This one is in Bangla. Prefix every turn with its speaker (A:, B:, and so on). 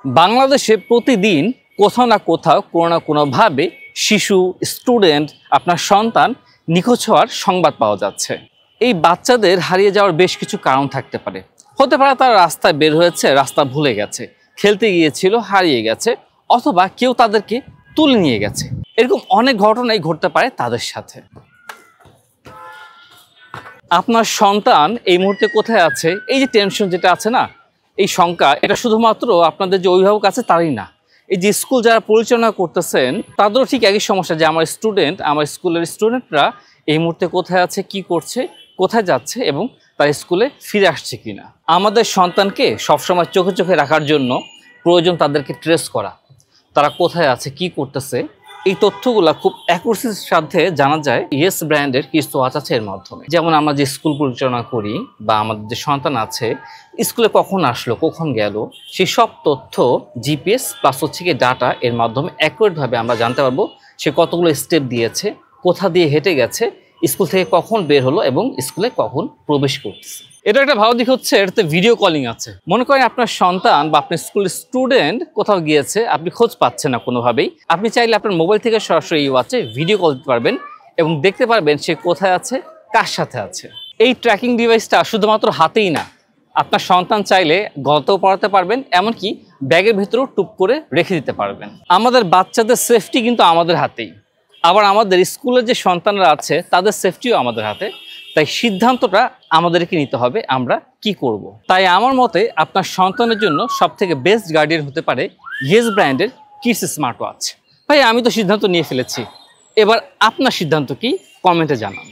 A: বাংলাদেশে প্রতিদিন কোথাও না কোথাও কোনো না কোনোভাবে শিশু স্টুডেন্ট আপনার সন্তান নিখোঁজ হওয়ার সংবাদ পাওয়া যাচ্ছে। এই বাচ্চাদের হারিয়ে যাওয়ার বেশ কিছু কারণ থাকতে পারে। হতে পারে তারা রাস্তায় বের হয়েছে, রাস্তা ভুলে গেছে, খেলতে গিয়েছিল, হারিয়ে গেছে, অথবা কেউ তাদেরকে তুলে নিয়ে গেছে। এরকম অনেক ঘটনাই ঘটতে পারে তাদের সাথে। আপনার সন্তান এই মুহূর্তে কোথায় আছে, এই যে টেনশন যেটা আছে না, এই শঙ্কা, এটা শুধুমাত্র আপনাদের যে অভিভাবক আছে তারই না, এই যে স্কুল যারা পরিচালনা করতেছেন তাদেরও ঠিক একই সমস্যা যে আমার স্কুলের স্টুডেন্টরা এই মুহূর্তে কোথায় আছে, কি করছে, কোথায় যাচ্ছে এবং তার স্কুলে ফিরে আসছে কিনা। আমাদের সন্তানকে সবসময় চোখে চোখে রাখার জন্য প্রয়োজন তাদেরকে ট্রেস করা, তারা কোথায় আছে, কি করতেছে। এই তথ্যগুলা খুব অ্যাকুরেসির সাথে জানা যায় ইয়েস ব্র্যান্ডের কিছু ওয়াচ আছে এর মাধ্যমে। যেমন আমরা যে স্কুল পরিচালনা করি বা আমাদের যে সন্তান আছে স্কুলে কখন আসলো, কখন গেল, সেই সব তথ্য জিপিএস প্লাস হচ্ছে কি ডাটা এর মাধ্যমে অ্যাকুরেটভাবে আমরা জানতে পারবো সে কতগুলো স্টেপ দিয়েছে, কোথা দিয়ে হেঁটে গেছে, স্কুল থেকে কখন বের হলো এবং স্কুলে কখন প্রবেশ করতেছে। এটা একটা ভালো দিক হচ্ছে এটাতে ভিডিও কলিং আছে। মনে করেন আপনার সন্তান বা আপনার স্কুলের স্টুডেন্ট কোথাও গিয়েছে, আপনি খোঁজ পাচ্ছেন না কোনোভাবেই, আপনি চাইলে আপনার মোবাইল থেকে সরাসরি এই ওয়াচে ভিডিও কল দিতে পারবেন এবং দেখতে পারবেন সে কোথায় আছে, কার সাথে আছে। এই ট্র্যাকিং ডিভাইসটা শুধুমাত্র হাতেই না, আপনার সন্তান চাইলে গলাতেও পড়াতে পারবেন, এমনকি ব্যাগের ভিতরেও টুপ করে রেখে দিতে পারবেন। আমাদের বাচ্চাদের সেফটি কিন্তু আমাদের হাতেই, আবার আমাদের স্কুলের যে সন্তানরা আছে তাদের সেফটিও আমাদের হাতে। তাই সিদ্ধান্তটা আমাদেরকে নিতে হবে আমরা কি করব। তাই আমার মতে আপনার সন্তানের জন্য সবথেকে বেস্ট গার্ডিয়ান হতে পারে ইয়েস ব্র্যান্ডের কিডস স্মার্ট ওয়াচ। ভাই আমি তো সিদ্ধান্ত নিয়ে ফেলেছি, এবার আপনার সিদ্ধান্ত কি কমেন্টে জানান।